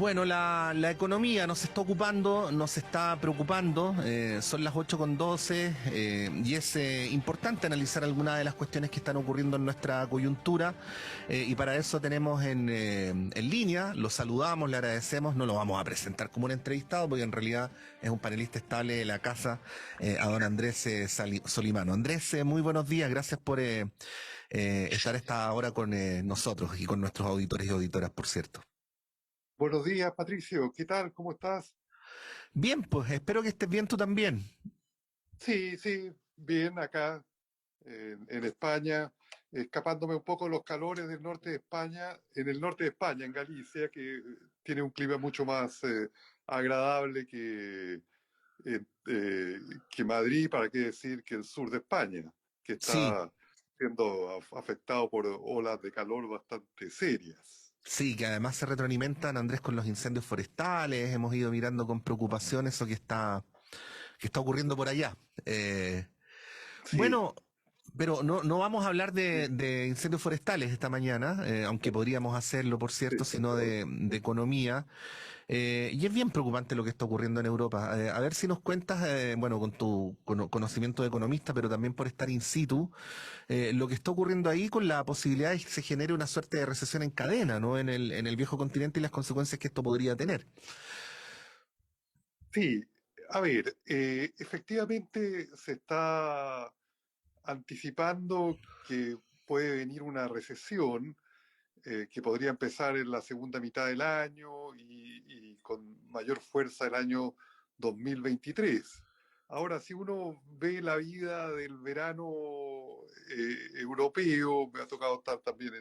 Bueno, la economía nos está ocupando, nos está preocupando, son las 8:12 y es importante analizar algunas de las cuestiones que están ocurriendo en nuestra coyuntura y para eso tenemos en línea, lo saludamos, le agradecemos, no lo vamos a presentar como un entrevistado porque en realidad es un panelista estable de la casa, a don Andrés Solimano. Andrés, muy buenos días, gracias por estar esta hora con nosotros y con nuestros auditores y auditoras, por cierto. Buenos días, Patricio. ¿Qué tal? ¿Cómo estás? Bien, pues espero que estés bien tú también. Sí, sí, bien acá en España, escapándome un poco de los calores del norte de España, en el norte de España, en Galicia, que tiene un clima mucho más agradable que Madrid, para qué decir que el sur de España, que Sí, está siendo afectado por olas de calor bastante serias. sí, que además se retroalimentan, Andrés, con los incendios forestales. Hemos ido mirando con preocupación eso que está ocurriendo por allá. Sí, Bueno, pero no vamos a hablar de incendios forestales esta mañana, aunque podríamos hacerlo, por cierto, sí. sino de economía. Y es bien preocupante lo que está ocurriendo en Europa. A ver si nos cuentas, bueno, con tu conocimiento de economista, pero también por estar in situ, lo que está ocurriendo ahí con la posibilidad de que se genere una suerte de recesión en cadena, ¿no? En el viejo continente y las consecuencias que esto podría tener. Sí, a ver, efectivamente se está anticipando que puede venir una recesión que podría empezar en la segunda mitad del año y con mayor fuerza el año 2023. Ahora, si uno ve la vida del verano europeo, me ha tocado estar también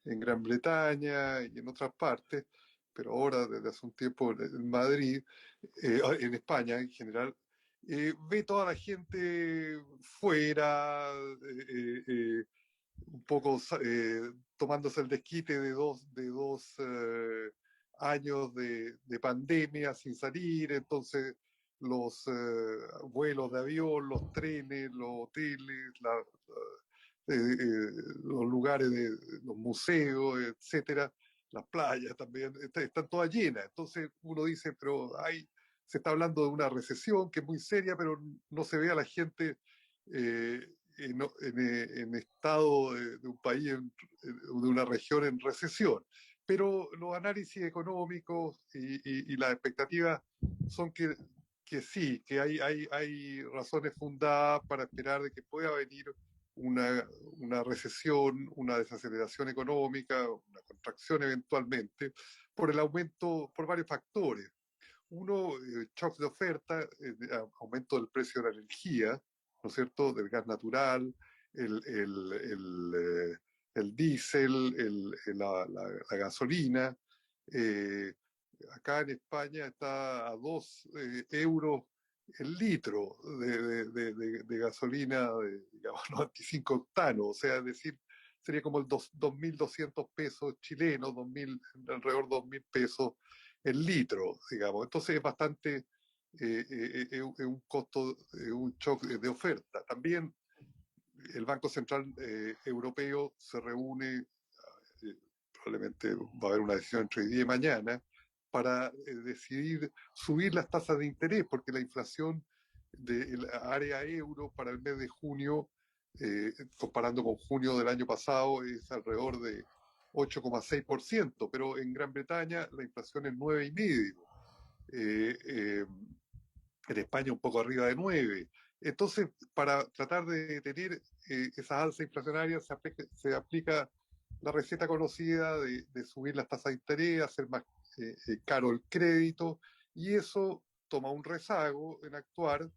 en Gran Bretaña y en otras partes, pero ahora desde hace un tiempo en Madrid, en España en general, ve toda la gente fuera, un poco tomándose el desquite de dos años de pandemia sin salir, entonces los vuelos de avión, los trenes, los hoteles, los lugares de los museos, etcétera, las playas también, están todas llenas. Entonces uno dice, pero se está hablando de una recesión que es muy seria, pero no se ve a la gente en estado de un país, de una región en recesión. Pero los análisis económicos y las expectativas son que sí, que hay razones fundadas para esperar de que pueda venir una recesión, una desaceleración económica, una contracción eventualmente, por el aumento, por varios factores. Uno, shocks de oferta, aumento del precio de la energía, ¿no es cierto?, del gas natural, el diésel, la gasolina. Eh, Acá en España está a 2 euros el litro de gasolina, digamos, 95 octanos, o sea, es decir, sería como el 2.200 pesos chilenos, 2000, alrededor de 2.000 pesos el litro, digamos. Entonces es bastante, es un costo, un shock de oferta. También el Banco Central Europeo se reúne, probablemente va a haber una decisión entre hoy día y mañana, para decidir subir las tasas de interés, porque la inflación del área euro para el mes de junio, comparando con junio del año pasado, es alrededor de 8,6%, pero en Gran Bretaña la inflación es 9,5%. Eh, eh, en España un poco arriba de 9. Entonces, para tratar de detener esas alzas inflacionarias, se aplica la receta conocida de subir las tasas de interés, hacer más caro el crédito, y eso toma un rezago en actuar,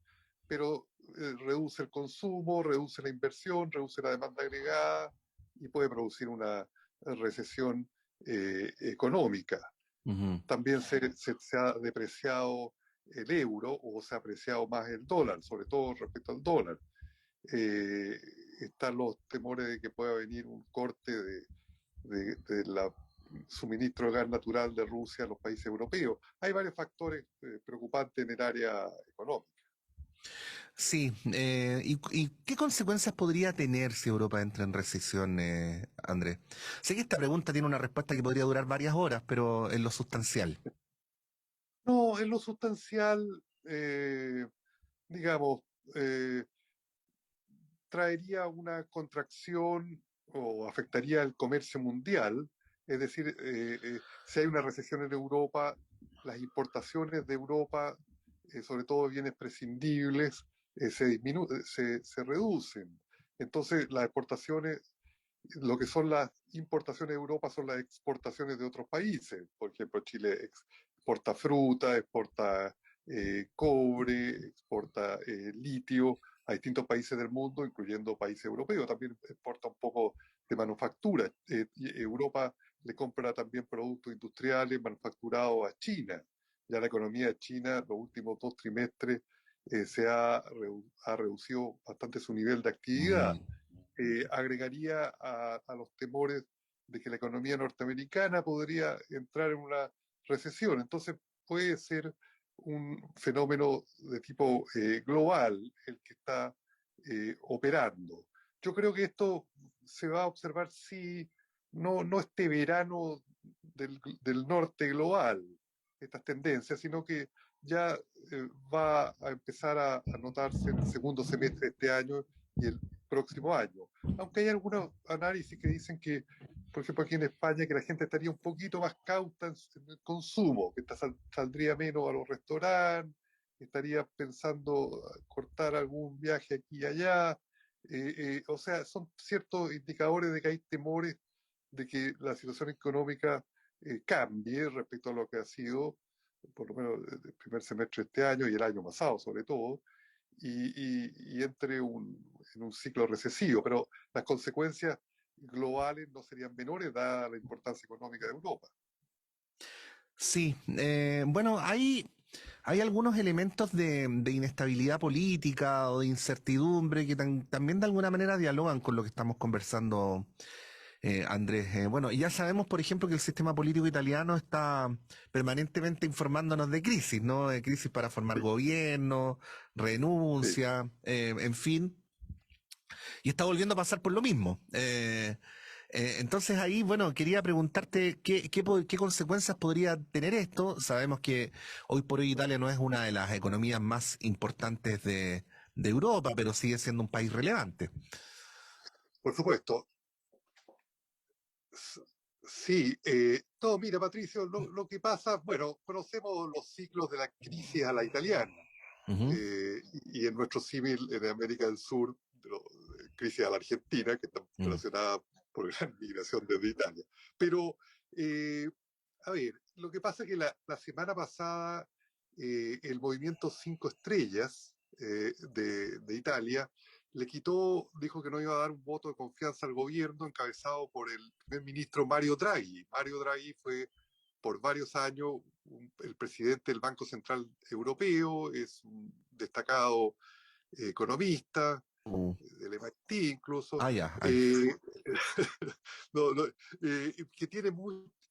pero reduce el consumo, reduce la inversión, reduce la demanda agregada y puede producir una recesión económica. Ujú. También se ha depreciado el euro o se ha apreciado más el dólar, sobre todo respecto al dólar. Eh, Están los temores de que pueda venir un corte de la suministro de gas natural de Rusia a los países europeos. Hay varios factores preocupantes en el área económica. Sí, y qué consecuencias podría tener si Europa entra en recesión, Andrés? Sé que esta pregunta tiene una respuesta que podría durar varias horas, pero en lo sustancial. No, en lo sustancial, digamos, eh, traería una contracción o afectaría el comercio mundial. Es decir, si hay una recesión en Europa, las importaciones de Europa, sobre todo bienes prescindibles, se reducen. Entonces, las exportaciones, lo que son las importaciones de Europa son las exportaciones de otros países. Por ejemplo, Chile exporta fruta, exporta cobre, exporta litio a distintos países del mundo, incluyendo países europeos. También exporta un poco de manufactura. Y Europa le compra también productos industriales manufacturados a China. Ya la economía de China, los últimos 2 trimestres, ha reducido bastante su nivel de actividad. Mm. Agregaría a los temores de que la economía norteamericana podría entrar en una recesión. Entonces puede ser un fenómeno de tipo global el que está operando. Yo creo que esto se va a observar si no este verano del norte global, estas tendencias, sino que ya va a empezar a notarse en el segundo semestre de este año y el próximo año. Aunque hay algunos análisis que dicen que, por ejemplo, aquí en España, que la gente estaría un poquito más cauta en el consumo, que saldría menos a los restaurantes, estaría pensando cortar algún viaje aquí y allá. O sea, son ciertos indicadores de que hay temores de que la situación económica cambie respecto a lo que ha sido, por lo menos el primer semestre de este año y el año pasado sobre todo, y entre en un ciclo recesivo, pero las consecuencias globales no serían menores dada la importancia económica de Europa. Sí, bueno, hay algunos elementos de inestabilidad política o de incertidumbre que también de alguna manera dialogan con lo que estamos conversando, Andrés. Bueno, ya sabemos, por ejemplo, que el sistema político italiano está permanentemente informándonos de crisis, ¿no? De crisis para formar Sí, gobierno, sí. renuncia, en fin, y está volviendo a pasar por lo mismo. Entonces ahí, bueno, quería preguntarte qué consecuencias podría tener esto. Sabemos que hoy por hoy Italia no es una de las economías más importantes de Europa, pero sigue siendo un país relevante. Por supuesto. Sí, no, mira, Patricio, lo que pasa, bueno, conocemos los ciclos de la crisis a la italiana, Ujú. y en nuestro símil en América del Sur, de crisis a la Argentina, que está Mm. relacionada por la migración desde Italia. Pero, eh, a ver, lo que pasa es que la semana pasada el movimiento Cinco Estrellas de Italia le quitó, dijo que no iba a dar un voto de confianza al gobierno encabezado por el primer ministro Mario Draghi. Mario Draghi fue por varios años el presidente del Banco Central Europeo, es un destacado economista, Uh. del MIT incluso, Ah, ya, ay. no, no, que tiene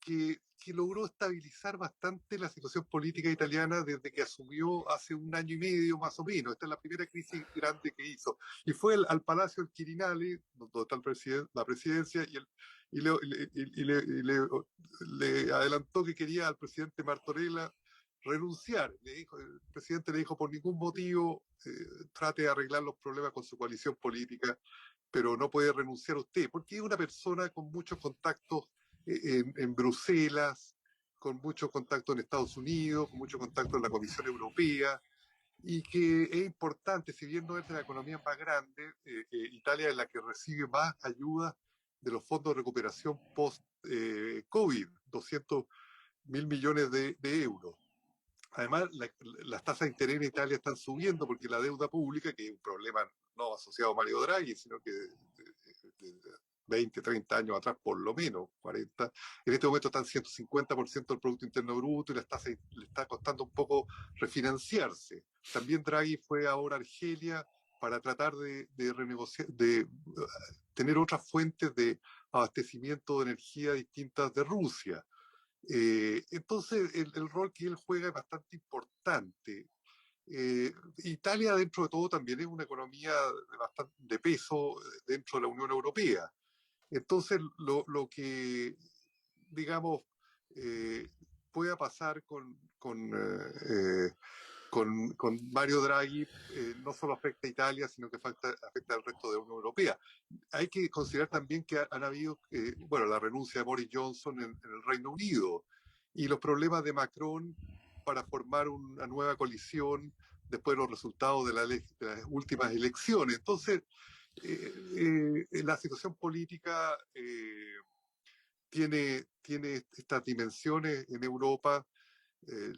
que logró estabilizar bastante la situación política italiana desde que asumió hace un año y medio más o menos. Esta es la primera crisis grande que hizo. Y fue al Palacio del Quirinale, donde está la presidencia, y le adelantó que quería al presidente Martorella renunciar. El presidente le dijo, por ningún motivo trate de arreglar los problemas con su coalición política, pero no puede renunciar usted, porque es una persona con muchos contactos en Bruselas, con muchos contactos en Estados Unidos, con muchos contactos en la Comisión Europea, y que es importante, si bien no es de la economía más grande, Italia es la que recibe más ayuda de los fondos de recuperación post-COVID, 200.000 millones de euros. Además, las tasas de interés en Italia están subiendo porque la deuda pública, que es un problema no asociado a Mario Draghi, sino que de 20, 30 años atrás, por lo menos 40, en este momento están 150% del Producto Interno Bruto y las tasas le está costando un poco refinanciarse. También Draghi fue ahora a Argelia para tratar de renegociar, de tener otras fuentes de abastecimiento de energía distintas de Rusia. Entonces, el rol que él juega es bastante importante. Italia, dentro de todo, también es una economía de bastante de peso dentro de la Unión Europea. Entonces, lo que, digamos, eh, pueda pasar con Mario Draghi no solo afecta a Italia, sino que afecta al resto de la Unión Europea. Hay que considerar también que han habido, bueno, la renuncia de Boris Johnson en el Reino Unido y los problemas de Macron para formar una nueva coalición después de los resultados de las últimas elecciones. Entonces, la situación política tiene estas dimensiones en Europa,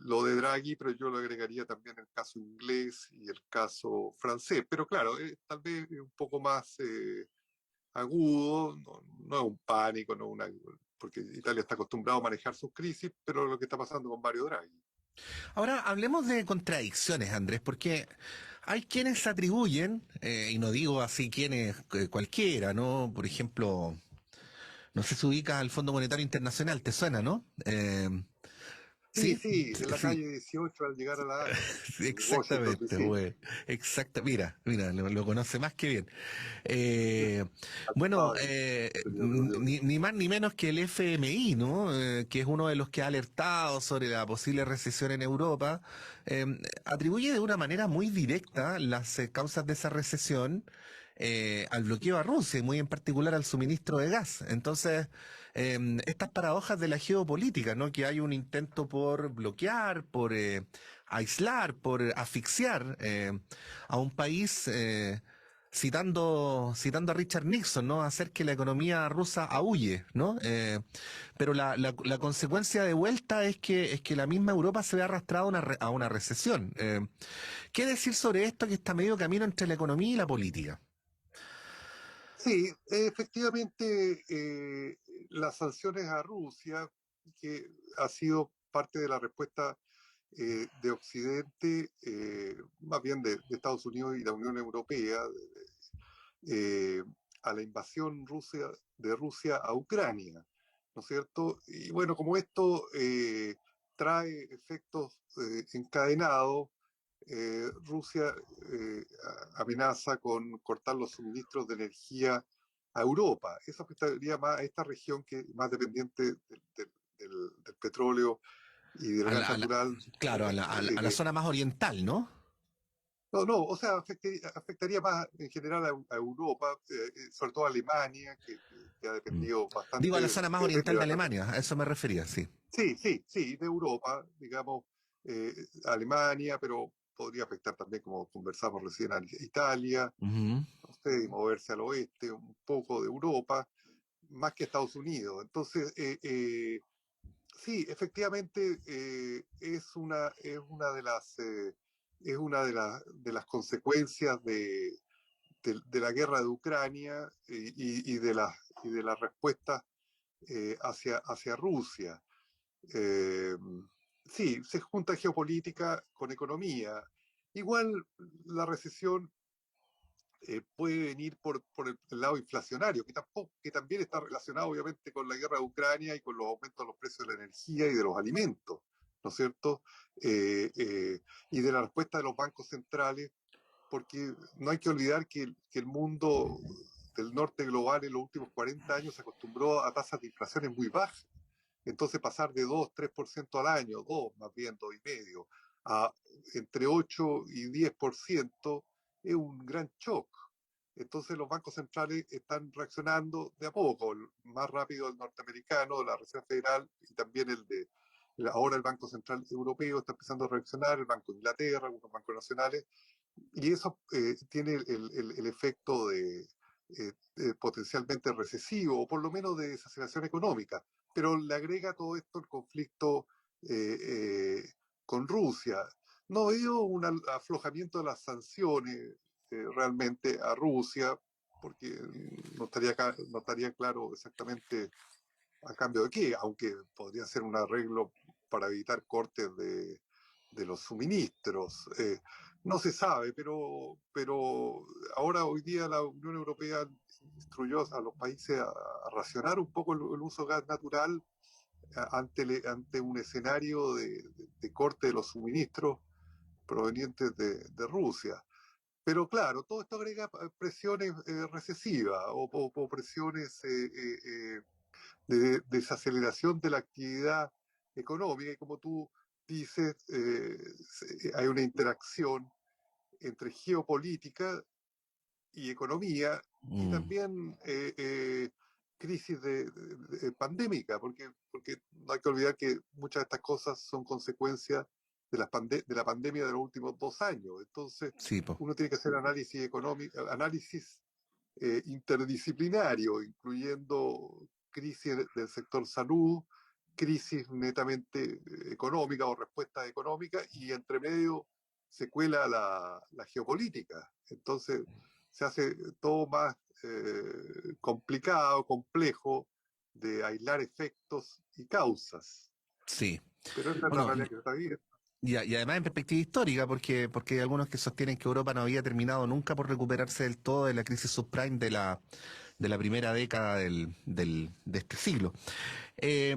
lo de Draghi, pero yo lo agregaría también el caso inglés y el caso francés. Pero claro, tal vez un poco más agudo, no es un pánico, no una, porque Italia está acostumbrado a manejar sus crisis, pero lo que está pasando con Mario Draghi. Ahora hablemos de contradicciones, Andrés, porque hay quienes atribuyen, y no digo así quienes cualquiera, ¿no? Por ejemplo, no sé si ubicas al Fondo Monetario Internacional, ¿te suena, no? Sí, Sí, sí, en la sí, calle 18 al llegar a La Haya, sí, en Washington, exactamente, D.C. güey. Exacto, mira, lo conoce más que bien. Eh, bueno, Estaba en tenido reuniones. ni más ni menos que el FMI, ¿no? Que es uno de los que ha alertado sobre la posible recesión en Europa, eh, atribuye de una manera muy directa las causas de esa recesión al bloqueo a Rusia y muy en particular al suministro de gas. Entonces, estas paradojas de la geopolítica, ¿no? Que hay un intento por bloquear, por aislar, por asfixiar a un país. Citando a Richard Nixon, ¿no? Hacer que la economía rusa aúlle, ¿no? Pero la consecuencia de vuelta es que la misma Europa se ve arrastrada a una recesión. ¿Qué decir sobre esto que está medio camino entre la economía y la política? Sí, efectivamente, las sanciones a Rusia, que ha sido parte de la respuesta de Occidente, más bien de Estados Unidos y la Unión Europea, eh, a la invasión de Rusia a Ucrania, ¿no es cierto? Y bueno, como esto trae efectos encadenados, Rusia amenaza con cortar los suministros de energía a Europa. Eso afectaría más a esta región que es más dependiente del petróleo y del A gas la- a la- natural. claro, a la zona más oriental, ¿no? No, no, o sea, afectaría más en general a Europa, sobre todo a Alemania, que ha Mm. dependido Digo, a bastante, la zona más que depende oriental de bastante. Alemania, a eso me refería, sí. Sí, sí, sí, de Europa, digamos, eh, Alemania, pero podría afectar también, como conversamos recién, a Italia, Ujú. no sé, y moverse al oeste, un poco de Europa, más que Estados Unidos. Entonces, sí, efectivamente es una de las consecuencias de la guerra de Ucrania y de las respuestas hacia Rusia. Eh, sí, se junta geopolítica con economía. Igual la recesión puede venir por el lado inflacionario, que también está relacionado obviamente con la guerra de Ucrania y con los aumentos de los precios de la energía y de los alimentos, ¿no es cierto? Y de la respuesta de los bancos centrales, porque no hay que olvidar que el mundo del norte global en los últimos 40 años se acostumbró a tasas de inflación muy bajas. Entonces pasar de 2-3% al año, 2 más bien, 2,5%, a entre 8 y 10% es un gran shock. Entonces los bancos centrales están reaccionando de a poco, más rápido el norteamericano, la Reserva Federal y también ahora el Banco Central Europeo está empezando a reaccionar, el Banco de Inglaterra, algunos bancos nacionales, y eso tiene el efecto de potencialmente recesivo, o por lo menos de desaceleración económica. Pero le agrega todo esto el conflicto eh, eh, con Rusia. No veo un aflojamiento de las sanciones realmente a Rusia, porque no estaría claro exactamente a cambio de qué, aunque podría ser un arreglo para evitar cortes de los suministros. No se sabe, pero ahora hoy día la Unión Europea instruyó a los países a racionar un poco el uso de gas natural ante un escenario de corte de los suministros provenientes de Rusia. Pero claro, todo esto agrega presiones recesivas o presiones de desaceleración de la actividad económica y como tú dices, hay una interacción entre geopolítica y economía y Mm, también crisis pandémica, porque no hay que olvidar que muchas de estas cosas son consecuencias de la pandemia de los últimos 2 años. Entonces, sí, po. uno tiene que hacer análisis económico, análisis interdisciplinario, incluyendo crisis del sector salud, crisis netamente económica o respuestas económicas, y entre medio se cuela la geopolítica. Entonces se hace todo más complicado, complejo de aislar efectos y causas. Sí. Pero esa es la Bueno, realidad que se está viviendo. y además en perspectiva histórica, porque hay algunos que sostienen que Europa no había terminado nunca por recuperarse del todo de la crisis subprime de la primera década de este siglo. Eh,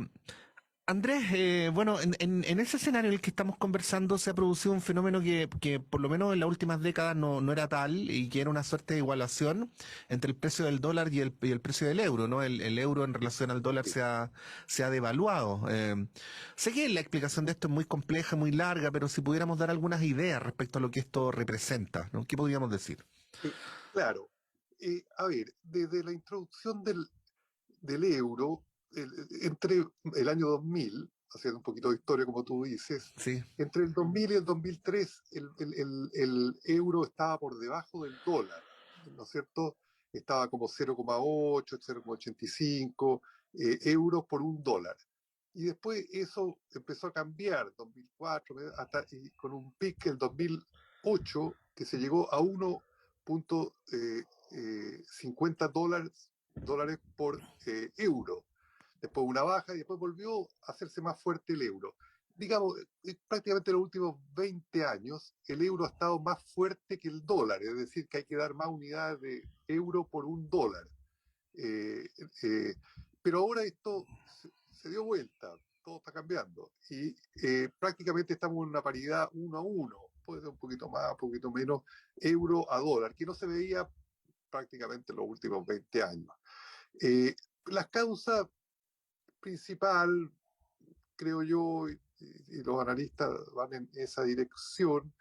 Andrés, bueno, en ese escenario en el que estamos conversando se ha producido un fenómeno que por lo menos en las últimas décadas no era tal y que era una suerte de igualación entre el precio del dólar y el precio del euro, ¿no? El euro en relación al dólar Sí. se ha devaluado. Sé que la explicación de esto es muy compleja, muy larga, pero si pudiéramos dar algunas ideas respecto a lo que esto representa, ¿no? ¿Qué podríamos decir? Claro, a ver, desde la introducción del euro, entre el año 2000, haciendo un poquito de historia como tú dices, Sí. entre el 2000 y el 2003 el euro estaba por debajo del dólar, ¿no es cierto? Estaba como 0,8, 0,85 euros por un dólar. Y después eso empezó a cambiar, 2004, hasta y con un pic el 2008 que se llegó a 1,50 dólares por euro. Después una baja y después volvió a hacerse más fuerte el euro. Digamos, prácticamente en los últimos 20 años el euro ha estado más fuerte que el dólar, es decir, que hay que dar más unidades de euro por un dólar. Eh, eh, pero ahora esto se dio vuelta, todo está cambiando y prácticamente estamos en una paridad 1 a 1, puede ser un poquito más, un poquito menos, euro a dólar, que no se veía prácticamente en los últimos 20 años. Eh, las causas principal, creo yo, y los analistas van en esa dirección,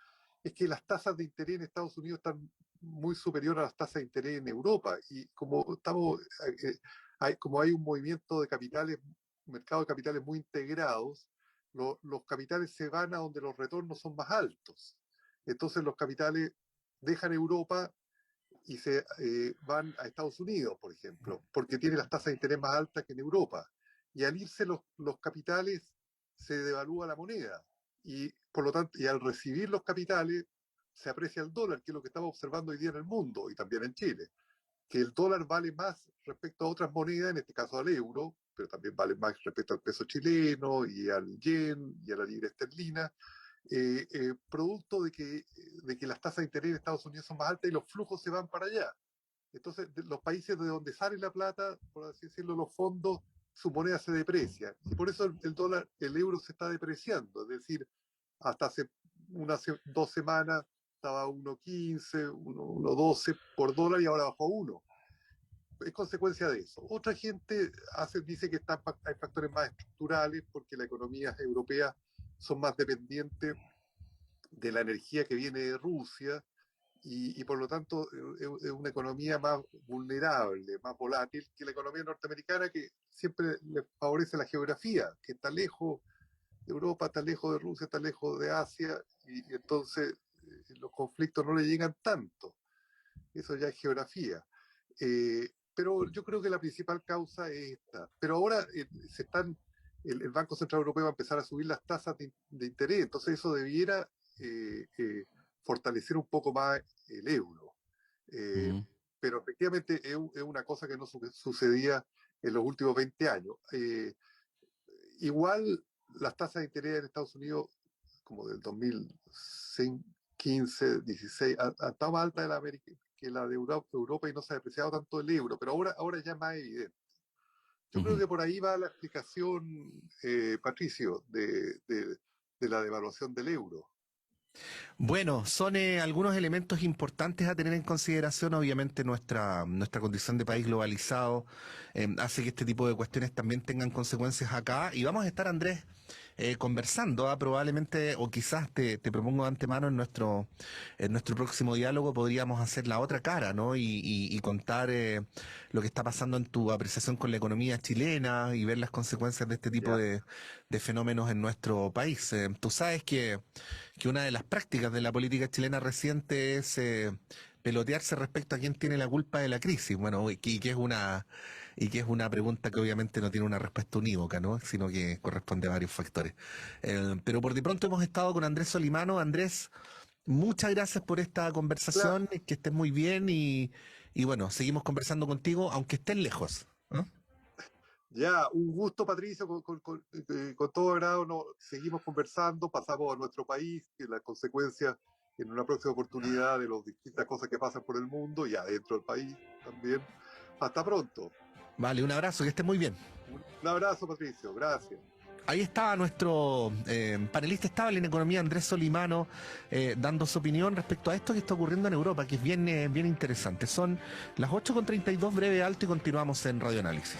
es que las tasas de interés en Estados Unidos están muy superiores a las tasas de interés en Europa. Y como hay un movimiento de capitales, un mercado de capitales muy integrados, los capitales se van a donde los retornos son más altos. Entonces los capitales dejan Europa y se van a Estados Unidos, por ejemplo, porque tiene las tasas de interés más altas que en Europa. Y al irse los capitales, se devalúa la moneda. Y por lo tanto, y al recibir los capitales, se aprecia el dólar, que es lo que estamos observando hoy día en el mundo y también en Chile, que el dólar vale más respecto a otras monedas, en este caso al euro, pero también vale más respecto al peso chileno y al yen y a la libra esterlina, producto de que las tasas de interés en Estados Unidos son más altas y los flujos se van para allá. Entonces, los países de donde sale la plata, por así decirlo, los fondos, su moneda se deprecia. Y por eso el dólar, el euro se está depreciando. Es decir, hasta hace 2 semanas estaba a 1,15, 1,12 por dólar y ahora bajó a 1. Es consecuencia de eso. Otra gente dice que hay factores más estructurales porque las economías europeas son más dependientes de la energía que viene de Rusia y por lo tanto es una economía más vulnerable, más volátil que la economía norteamericana, que siempre le favorece la geografía, que está lejos de Europa, está lejos de Rusia, está lejos de Asia, y entonces los conflictos no le llegan tanto. Eso ya es geografía. Pero yo creo que la principal causa es esta. Pero ahora el Banco Central Europeo va a empezar a subir las tasas de interés, entonces eso debiera fortalecer un poco más el euro. Eh, Mm. pero efectivamente es una cosa que no sucedía en los últimos 20 años. Igual las tasas de interés en Estados Unidos, como del 2015, 16, está más alta de que la de Europa y no se ha depreciado tanto el euro, pero ahora ya es más evidente. Yo creo Ujú. que por ahí va la explicación, Patricio, de la devaluación del euro. Bueno, son algunos elementos importantes a tener en consideración. Obviamente nuestra condición de país globalizado hace que este tipo de cuestiones también tengan consecuencias acá. Y vamos a estar, Andrés, conversando, probablemente, o quizás te propongo de antemano en nuestro próximo diálogo podríamos hacer la otra cara, ¿no? Y contar lo que está pasando en tu apreciación con la economía chilena y ver las consecuencias de este tipo Ya, de fenómenos en nuestro país. Tú sabes que una de las prácticas de la política chilena reciente es pelotearse respecto a quién tiene la culpa de la crisis. Bueno, y que es una pregunta que obviamente no tiene una respuesta unívoca, ¿no? Sino que corresponde a varios factores. Pero por de pronto hemos estado con Andrés Solimano. Andrés, muchas gracias por esta Cla- conversación, que estés muy bien y bueno, seguimos conversando contigo, aunque estés lejos, ¿no? ya, un gusto, Patricio, con todo agrado. Seguimos conversando, pasamos a nuestro país, que las consecuencias en una próxima oportunidad de las distintas cosas que pasan por el mundo y adentro del país también. Hasta pronto. Vale, un abrazo, que estés muy bien. Un abrazo, Patricio. Gracias. Ahí estaba nuestro panelista estable en economía, Andrés Solimano, dando su opinión respecto a esto que está ocurriendo en Europa, que es bien interesante. Son las 8:32, breve alto, y continuamos en Radio Análisis.